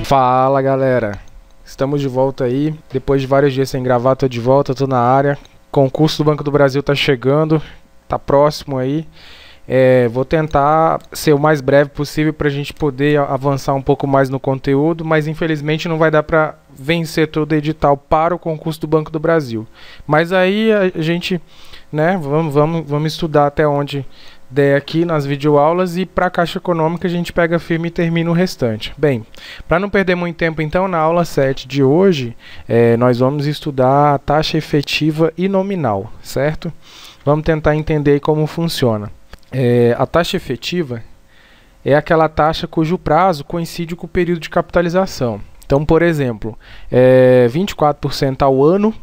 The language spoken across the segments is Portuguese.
Fala galera, estamos de volta aí, depois de vários dias sem gravar, tô de volta, tô na área. Concurso do Banco do Brasil tá chegando, tá próximo aí. Vou tentar ser o mais breve possível para a gente poder avançar um pouco mais no conteúdo, mas infelizmente não vai dar para vencer todo o edital para o concurso do Banco do Brasil. Mas aí a gente, né, vamos estudar até onde der aqui nas videoaulas, e para a Caixa Econômica a gente pega firme e termina o restante. Bem, para não perder muito tempo então, na aula 7 de hoje, nós vamos estudar a taxa efetiva e nominal, certo? Vamos tentar entender como funciona. A taxa efetiva é aquela taxa cujo prazo coincide com o período de capitalização. Então, por exemplo, 24% ao ano,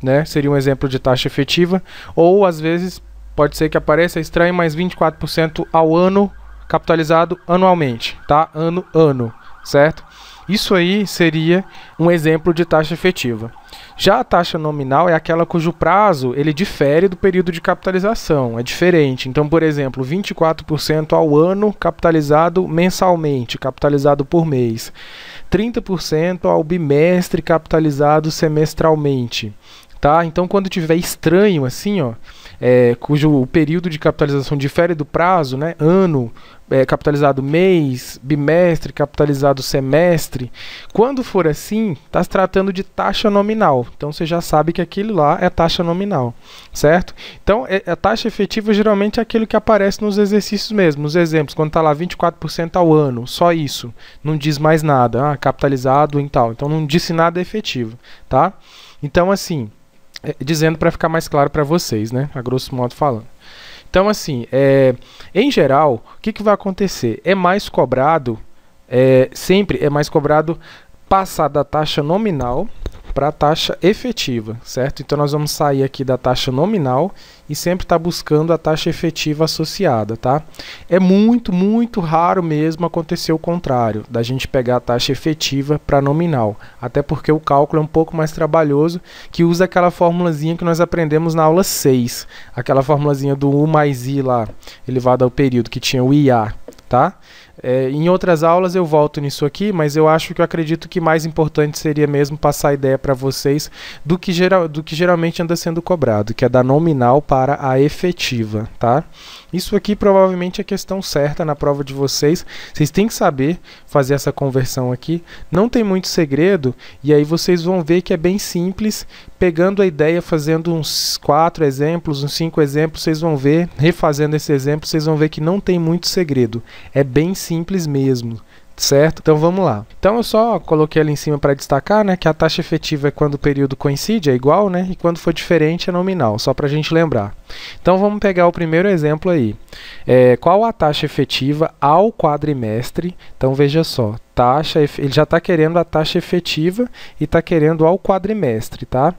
né, seria um exemplo de taxa efetiva, ou às vezes pode ser que apareça estranho, mas 24% ao ano capitalizado anualmente, tá? Ano, certo? Isso aí seria um exemplo de taxa efetiva. Já a taxa nominal é aquela cujo prazo ele difere do período de capitalização, é diferente. Então, por exemplo, 24% ao ano capitalizado mensalmente, capitalizado por mês. 30% ao bimestre capitalizado semestralmente. Tá? Então, quando tiver estranho assim, ó, cujo período de capitalização difere do prazo, né? Ano capitalizado mês, bimestre capitalizado semestre. Quando for assim, está se tratando de taxa nominal. Então você já sabe que aquilo lá é taxa nominal, certo? Então a taxa efetiva geralmente é aquilo que aparece nos exercícios mesmo. Nos exemplos, quando está lá 24% ao ano, só isso. Não diz mais nada, capitalizado e tal. Então não disse nada efetivo, tá? Então assim, dizendo para ficar mais claro para vocês, né? A grosso modo falando. Então, assim, em geral, o que vai acontecer? É mais cobrado, sempre é mais cobrado passar da taxa nominal para a taxa efetiva, certo? Então, nós vamos sair aqui da taxa nominal e sempre estar buscando a taxa efetiva associada, tá? É muito, muito raro mesmo acontecer o contrário, da gente pegar a taxa efetiva para nominal, até porque o cálculo é um pouco mais trabalhoso, que usa aquela formulazinha que nós aprendemos na aula 6, aquela formulazinha do U mais I lá, elevado ao período, que tinha o IA, tá? Em outras aulas eu volto nisso aqui, mas eu acredito que mais importante seria mesmo passar a ideia para vocês do que geralmente anda sendo cobrado, que é da nominal para a efetiva, tá? Isso aqui provavelmente é a questão certa na prova de vocês. Vocês têm que saber fazer essa conversão aqui. Não tem muito segredo, e aí vocês vão ver que é bem simples. Pegando a ideia, fazendo uns 4 exemplos, uns 5 exemplos, vocês vão ver, refazendo esse exemplo, vocês vão ver que não tem muito segredo. É bem simples mesmo, certo? Então vamos lá. Então eu só coloquei ali em cima para destacar, né, que a taxa efetiva é quando o período coincide, é igual, né, e quando for diferente é nominal, só para a gente lembrar. Então vamos pegar o primeiro exemplo aí. Qual a taxa efetiva ao quadrimestre? Então veja só, ele já está querendo a taxa efetiva e está querendo ao quadrimestre, tá?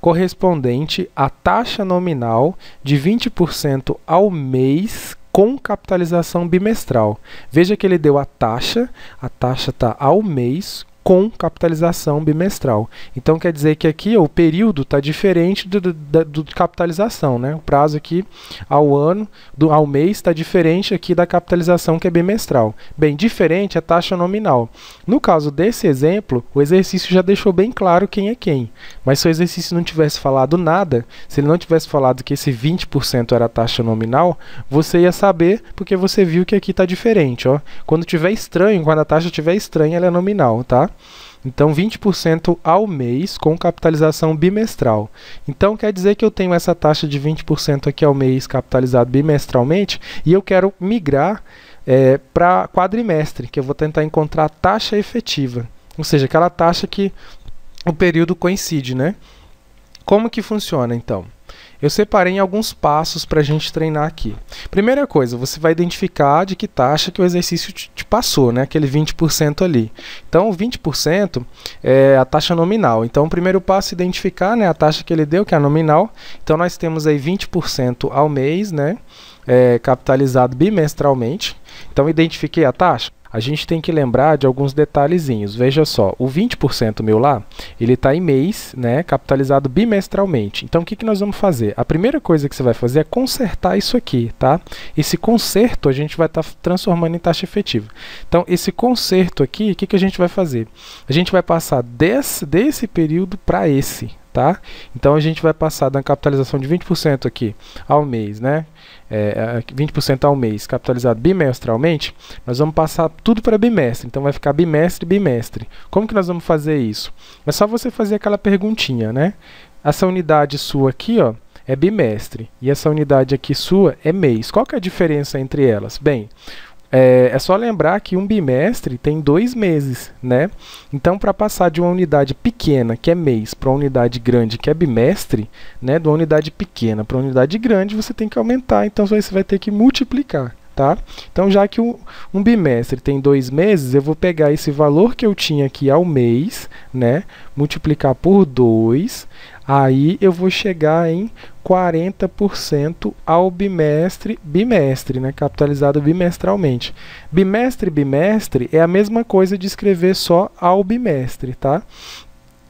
Correspondente à taxa nominal de 20% ao mês com capitalização bimestral. Veja que ele deu a taxa está ao mês com capitalização bimestral. Então quer dizer que aqui o período está diferente do de capitalização, né? O prazo aqui ao ano, ao mês está diferente aqui da capitalização que é bimestral. Bem, diferente é taxa nominal. No caso desse exemplo, o exercício já deixou bem claro quem é quem. Mas se o exercício não tivesse falado nada, se ele não tivesse falado que esse 20% era a taxa nominal, você ia saber porque você viu que aqui está diferente, ó. Quando tiver estranho, quando a taxa estiver estranha, ela é nominal, tá? Então 20% ao mês com capitalização bimestral. Então quer dizer que eu tenho essa taxa de 20% aqui ao mês capitalizado bimestralmente e eu quero migrar para quadrimestre, que eu vou tentar encontrar a taxa efetiva, ou seja, aquela taxa que o período coincide, né? Como que funciona então? Eu separei em alguns passos para a gente treinar aqui. Primeira coisa, você vai identificar de que taxa que o exercício te passou, né? Aquele 20% ali. Então, o 20% é a taxa nominal. Então, o primeiro passo é identificar, né, a taxa que ele deu, que é a nominal. Então, nós temos aí 20% ao mês, né? Capitalizado bimestralmente. Então, identifiquei a taxa. a gente tem que lembrar de alguns detalhezinhos. Veja só, o 20% meu lá, ele está em mês, né, capitalizado bimestralmente. Então, o que nós vamos fazer? A primeira coisa que você vai fazer é consertar isso aqui, tá? Esse conserto a gente vai estar transformando em taxa efetiva. Então, esse conserto aqui, o que a gente vai fazer? A gente vai passar desse período para esse, tá? Então, a gente vai passar da capitalização de 20% aqui ao mês, né? 20% ao mês, capitalizado bimestralmente, nós vamos passar tudo para bimestre. Então, vai ficar bimestre, bimestre. Como que nós vamos fazer isso? É só você fazer aquela perguntinha, né? Essa unidade sua aqui, ó, é bimestre. E essa unidade aqui sua é mês. Qual que é a diferença entre elas? Bem, é só lembrar que um bimestre tem 2 meses, né? Então, para passar de uma unidade pequena, que é mês, para uma unidade grande, que é bimestre, né? De uma unidade pequena para uma unidade grande, você tem que aumentar. Então, você vai ter que multiplicar, tá? Então, já que um bimestre tem 2 meses, eu vou pegar esse valor que eu tinha aqui ao mês, né? Multiplicar por 2, aí eu vou chegar em 40% ao bimestre, né? Capitalizado bimestralmente. Bimestre, bimestre é a mesma coisa de escrever só ao bimestre, tá?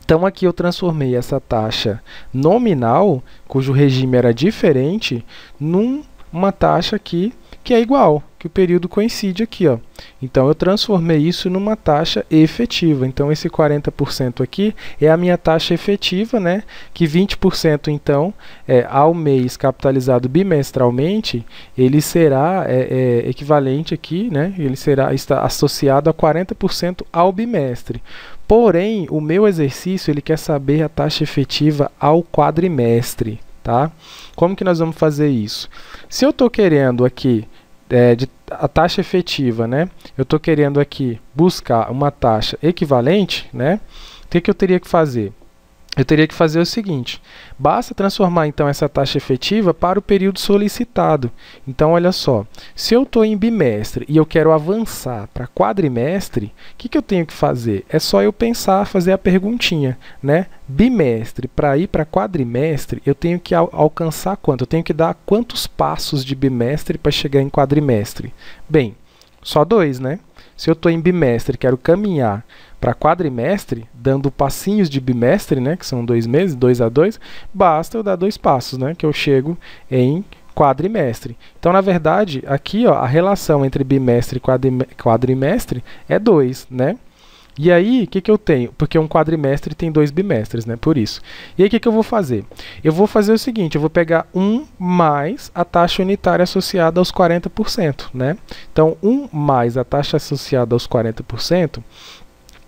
Então, aqui eu transformei essa taxa nominal, cujo regime era diferente, numa taxa aqui que é igual, que o período coincide aqui, ó. Então, eu transformei isso numa taxa efetiva. Então, esse 40% aqui é a minha taxa efetiva, né? Que 20%, então, ao mês capitalizado bimestralmente, ele será equivalente aqui, né? Ele está associado a 40% ao bimestre. Porém, o meu exercício, ele quer saber a taxa efetiva ao quadrimestre, tá? Como que nós vamos fazer isso? Se eu estou querendo aqui a taxa efetiva, né? Eu estou querendo aqui buscar uma taxa equivalente, né? O que eu teria que fazer? Eu teria que fazer o seguinte, basta transformar então essa taxa efetiva para o período solicitado. Então, olha só, se eu estou em bimestre e eu quero avançar para quadrimestre, o que eu tenho que fazer? É só eu pensar, fazer a perguntinha, né? Bimestre, para ir para quadrimestre, eu tenho que alcançar quanto? Eu tenho que dar quantos passos de bimestre para chegar em quadrimestre? Bem, só 2, né? Se eu estou em bimestre e quero caminhar para quadrimestre, dando passinhos de bimestre, né, que são 2 meses, 2 a 2, basta eu dar 2 passos, né, que eu chego em quadrimestre. Então, na verdade, aqui, ó, a relação entre bimestre e quadrimestre é 2, né? E aí, o que eu tenho? Porque um quadrimestre tem 2 bimestres, né? Por isso. E aí, o que eu vou fazer? Eu vou fazer o seguinte, eu vou pegar 1 mais a taxa unitária associada aos 40%, né? Então, 1 mais a taxa associada aos 40%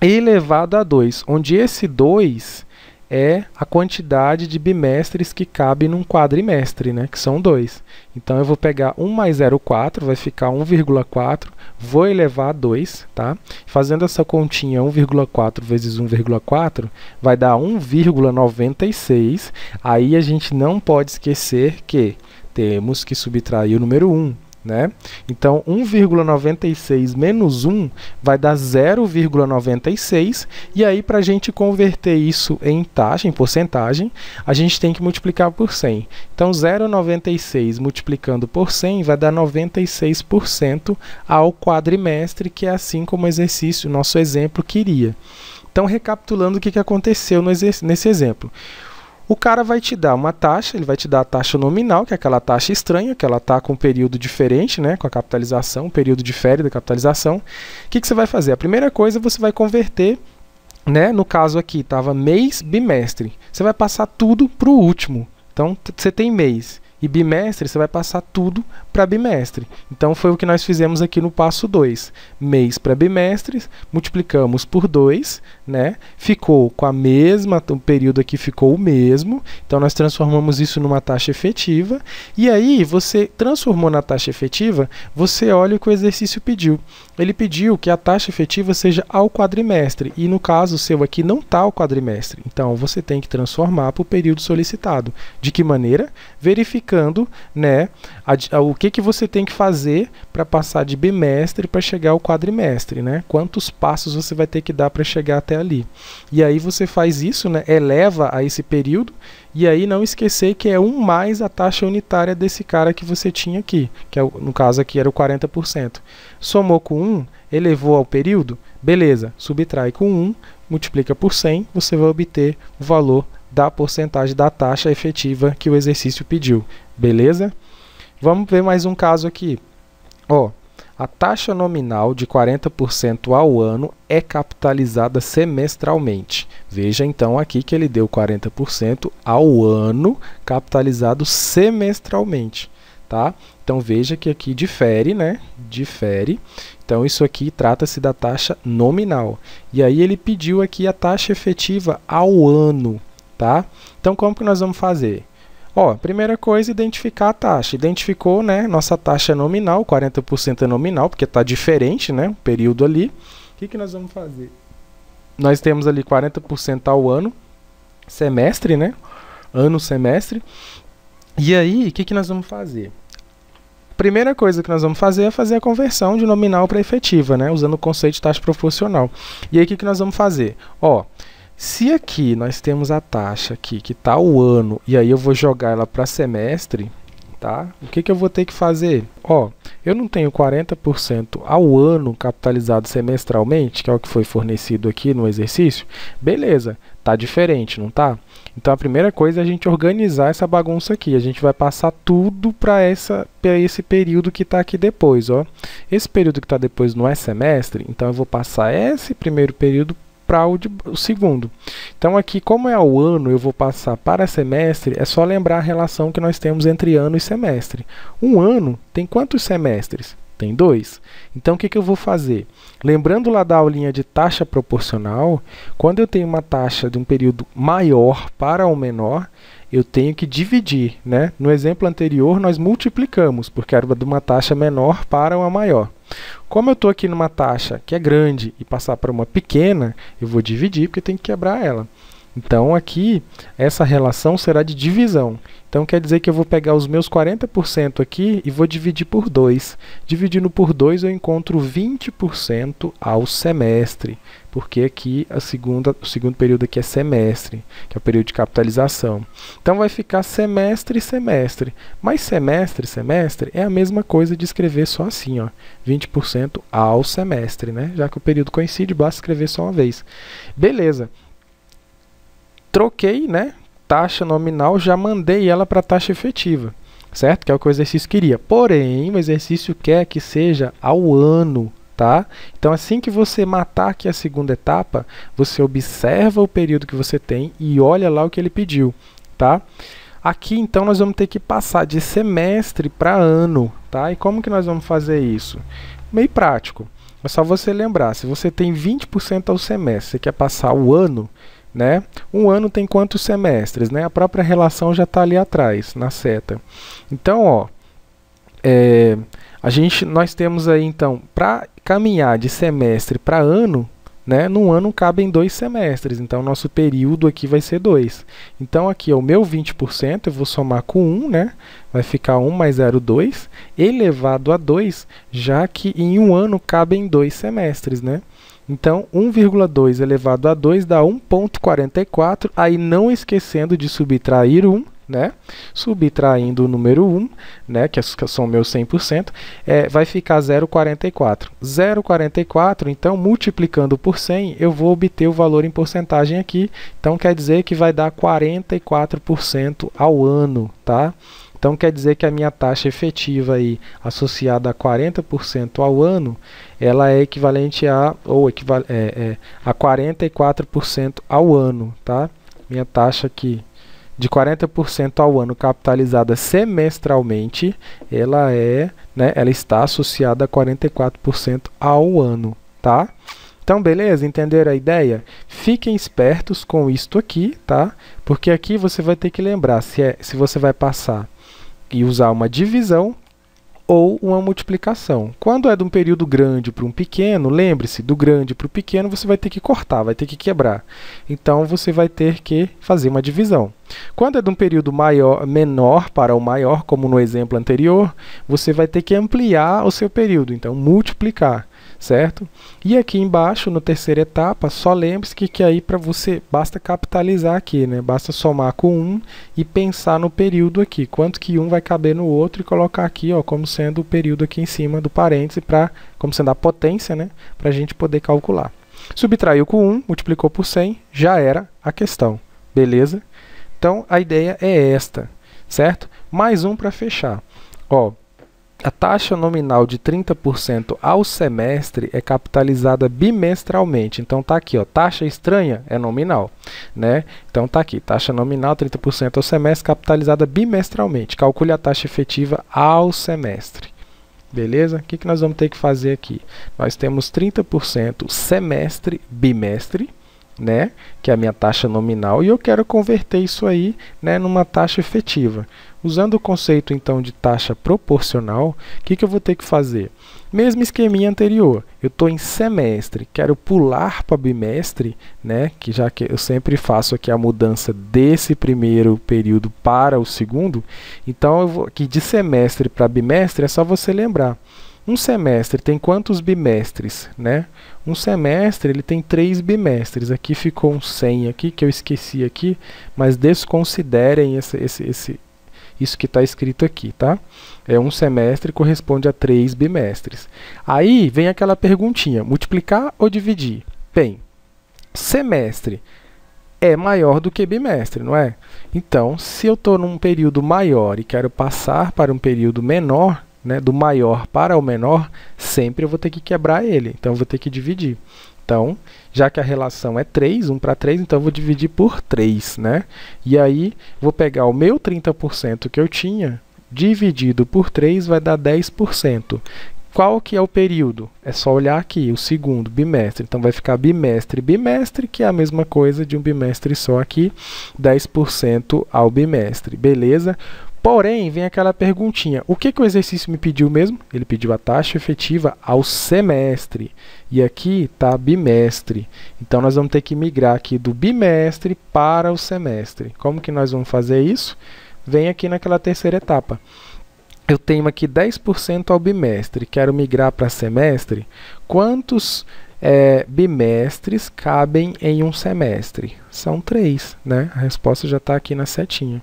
elevado a 2, onde esse 2 é a quantidade de bimestres que cabe num quadrimestre, né? Que são 2. Então, eu vou pegar 1 mais 0,4, vai ficar 1,4, vou elevar a 2, tá? Fazendo essa continha, 1,4 vezes 1,4, vai dar 1,96. Aí, a gente não pode esquecer que temos que subtrair o número 1. Né? Então, 1,96 menos 1 vai dar 0,96, e aí para a gente converter isso em taxa, em porcentagem, a gente tem que multiplicar por 100. Então, 0,96 multiplicando por 100 vai dar 96% ao quadrimestre, que é assim como o exercício, nosso exemplo, queria. Então, recapitulando o que aconteceu nesse exemplo. O cara vai te dar uma taxa, ele vai te dar a taxa nominal, que é aquela taxa estranha, que ela está com um período diferente, né, com a capitalização, o período difere da capitalização. O que você vai fazer? A primeira coisa, você vai converter, né, no caso aqui, estava mês, bimestre. Você vai passar tudo para o último. Então, você tem mês e bimestre, você vai passar tudo para bimestre. Então, foi o que nós fizemos aqui no passo 2. Mês para bimestres, multiplicamos por 2, né? Ficou com a mesma, o período aqui ficou o mesmo. Então, nós transformamos isso numa taxa efetiva. E aí, você transformou na taxa efetiva, você olha o que o exercício pediu. Ele pediu que a taxa efetiva seja ao quadrimestre. E, no caso seu aqui, não está ao quadrimestre. Então, você tem que transformar para o período solicitado. De que maneira? Verificando, né, o que você tem que fazer para passar de bimestre para chegar ao quadrimestre, né? Quantos passos você vai ter que dar para chegar até ali. E aí você faz isso, né, eleva a esse período, E aí não esquecer que é 1 mais a taxa unitária desse cara que você tinha aqui, que é, no caso aqui era o 40%. Somou com 1, elevou ao período, beleza, subtrai com 1, multiplica por 100, você vai obter o valor da porcentagem da taxa efetiva que o exercício pediu, beleza? Vamos ver mais um caso aqui. Ó, a taxa nominal de 40% ao ano é capitalizada semestralmente. Veja então aqui que ele deu 40% ao ano capitalizado semestralmente, tá? Então veja que aqui difere, né? Difere. Então isso aqui trata-se da taxa nominal. E aí ele pediu aqui a taxa efetiva ao ano, tá? Então como que nós vamos fazer? Ó, primeira coisa, identificar a taxa. Identificou, né? Nossa taxa nominal, 40% é nominal, porque está diferente, né? O período ali. O que nós vamos fazer? Nós temos ali 40% ao ano, semestre, né? Ano, semestre. E aí, o que nós vamos fazer? Primeira coisa que nós vamos fazer é fazer a conversão de nominal para efetiva, né? Usando o conceito de taxa proporcional. E aí, o que nós vamos fazer? Ó, se aqui nós temos a taxa aqui, que está o ano, e aí eu vou jogar ela para semestre, tá? O que eu vou ter que fazer? Ó, eu não tenho 40% ao ano capitalizado semestralmente, que é o que foi fornecido aqui no exercício. Beleza, tá diferente, não tá? Então a primeira coisa é a gente organizar essa bagunça aqui. A gente vai passar tudo para esse período que está aqui depois, ó. Esse período que está depois não é semestre, então eu vou passar esse primeiro período para o segundo. Então aqui, como é ao ano, eu vou passar para semestre, é só lembrar a relação que nós temos entre ano e semestre. Um ano tem quantos semestres? Tem 2. Então o que eu vou fazer? Lembrando lá da aulinha de taxa proporcional, quando eu tenho uma taxa de um período maior para um menor, eu tenho que dividir, né? No exemplo anterior, nós multiplicamos, porque era de uma taxa menor para uma maior. Como eu estou aqui numa taxa que é grande e passar para uma pequena, eu vou dividir, porque tem que quebrar ela. Então, aqui, essa relação será de divisão. Então, quer dizer que eu vou pegar os meus 40% aqui e vou dividir por 2. Dividindo por 2, eu encontro 20% ao semestre, porque aqui o segundo período aqui é semestre, que é o período de capitalização. Então, vai ficar semestre e semestre. Mas semestre e semestre é a mesma coisa de escrever só assim, ó, 20% ao semestre, né? Já que o período coincide, basta escrever só uma vez. Beleza. Troquei, né? Taxa nominal, já mandei ela para a taxa efetiva, certo? Que é o que o exercício queria. Porém, o exercício quer que seja ao ano, tá? Então, assim que você matar aqui a segunda etapa, você observa o período que você tem e olha lá o que ele pediu, tá? Aqui, então, nós vamos ter que passar de semestre para ano, tá? E como que nós vamos fazer isso? Meio prático. É só você lembrar, se você tem 20% ao semestre, você quer passar o ano, né? Um ano tem quantos semestres, né? A própria relação já está ali atrás, na seta. Então, ó, nós temos aí, então, para caminhar de semestre para ano, né? Num ano cabem 2 semestres, então nosso período aqui vai ser 2. Então, aqui, ó, o meu 20%, eu vou somar com 1, né? Vai ficar 1 mais 0,2, elevado a 2, já que em um ano cabem 2 semestres, né? Então, 1,2 elevado a 2 dá 1,44, aí não esquecendo de subtrair 1, né? Subtraindo o número 1, né? Que são meus 100%, vai ficar 0,44. 0,44, então, multiplicando por 100, eu vou obter o valor em porcentagem aqui. Então, quer dizer que vai dar 44% ao ano, tá? Então, quer dizer que a minha taxa efetiva aí, associada a 40% ao ano, ela é equivalente a 44% ao ano, tá? Minha taxa aqui de 40% ao ano capitalizada semestralmente, ela está associada a 44% ao ano, tá? Então, beleza? Entenderam a ideia? Fiquem espertos com isto aqui, tá? Porque aqui você vai ter que lembrar se você vai passar e usar uma divisão ou uma multiplicação. Quando é de um período grande para um pequeno, lembre-se, do grande para o pequeno você vai ter que cortar, vai ter que quebrar. Então, você vai ter que fazer uma divisão. Quando é de um período menor para o maior, como no exemplo anterior, você vai ter que ampliar o seu período, então multiplicar. certo? E aqui embaixo, na terceira etapa, só lembre-se que aí para você, basta capitalizar aqui, né? Basta somar com 1 e pensar no período aqui, quanto que um vai caber no outro e colocar aqui, ó, como sendo o período aqui em cima do parêntese, como sendo a potência, né? Para a gente poder calcular. Subtraiu com 1, multiplicou por 100, já era a questão, beleza? Então, a ideia é esta, certo? Mais um para fechar. Ó, a taxa nominal de 30% ao semestre é capitalizada bimestralmente. Então tá aqui, ó, taxa estranha é nominal, né? Então tá aqui, taxa nominal 30% ao semestre capitalizada bimestralmente. Calcule a taxa efetiva ao semestre. Beleza? O que nós vamos ter que fazer aqui? Nós temos 30% semestre, bimestre, né? Que é a minha taxa nominal, e eu quero converter isso aí, né, numa taxa efetiva. Usando o conceito então de taxa proporcional, o que eu vou ter que fazer? Mesmo esqueminha anterior, eu estou em semestre, quero pular para bimestre, né? Que já que eu sempre faço aqui a mudança desse primeiro período para o segundo, então eu vou aqui de semestre para bimestre, é só você lembrar. Um semestre tem quantos bimestres, né? Um semestre ele tem 3 bimestres. Aqui ficou um 100 aqui que eu esqueci aqui, mas desconsiderem isso que está escrito aqui, tá? Um semestre corresponde a 3 bimestres. Aí vem aquela perguntinha: multiplicar ou dividir? Bem, semestre é maior do que bimestre, não é? Então, se eu estou num período maior e quero passar para um período menor, né, do maior para o menor, sempre eu vou ter que quebrar ele, então eu vou ter que dividir. Então, já que a relação é 3, 1 para 3, então eu vou dividir por 3, né? E aí, vou pegar o meu 30% que eu tinha, dividido por 3 vai dar 10%. Qual que é o período? É só olhar aqui, o segundo, bimestre. Então, vai ficar bimestre, bimestre, que é a mesma coisa de um bimestre só aqui, 10% ao bimestre, beleza? Porém, vem aquela perguntinha, o que o exercício me pediu mesmo? Ele pediu a taxa efetiva ao semestre, e aqui está bimestre. Então, nós vamos ter que migrar aqui do bimestre para o semestre. Como que nós vamos fazer isso? Vem aqui naquela terceira etapa. Eu tenho aqui 10% ao bimestre, quero migrar para semestre. Quantos bimestres cabem em um semestre? São 3, né? A resposta já está aqui na setinha.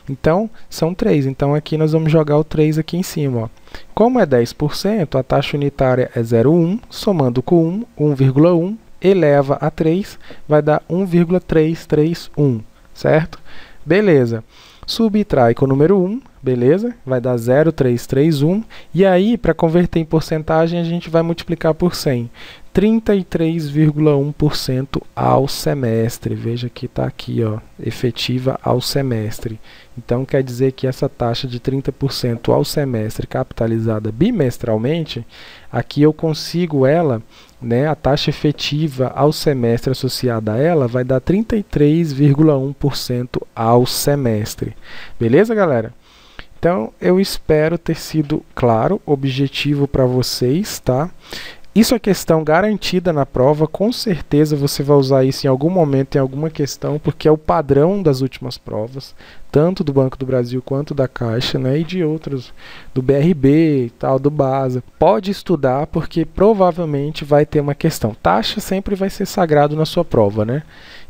Então, são 3. Então, aqui nós vamos jogar o 3 aqui em cima. Ó. Como é 10%, a taxa unitária é 0,1, somando com 1, 1,1, eleva a 3, vai dar 1,331, certo? Beleza. Subtrai com o número 1, beleza? Vai dar 0,331. E aí, para converter em porcentagem, a gente vai multiplicar por 100. 33,1% ao semestre. Veja que está aqui, ó, efetiva ao semestre. Então, quer dizer que essa taxa de 30% ao semestre capitalizada bimestralmente, aqui eu consigo ela, né, a taxa efetiva ao semestre associada a ela vai dar 33,1% ao semestre. Beleza, galera? Então, eu espero ter sido claro, objetivo para vocês, tá? Isso é questão garantida na prova, com certeza você vai usar isso em algum momento, em alguma questão, porque é o padrão das últimas provas, tanto do Banco do Brasil quanto da Caixa, né, e de outros, do BRB e tal, do BASA. Pode estudar, porque provavelmente vai ter uma questão. Taxa sempre vai ser sagrado na sua prova, né?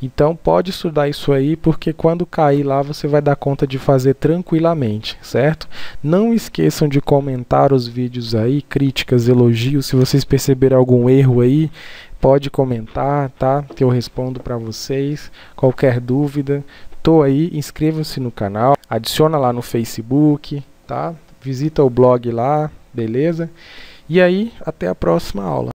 Então pode estudar isso aí, porque quando cair lá você vai dar conta de fazer tranquilamente, certo? Não esqueçam de comentar os vídeos aí, críticas, elogios, se vocês perceberem algum erro aí, pode comentar, tá? Que eu respondo para vocês. Qualquer dúvida, tô aí, inscreva-se no canal, adiciona lá no Facebook, tá? Visita o blog lá, beleza? E aí, até a próxima aula.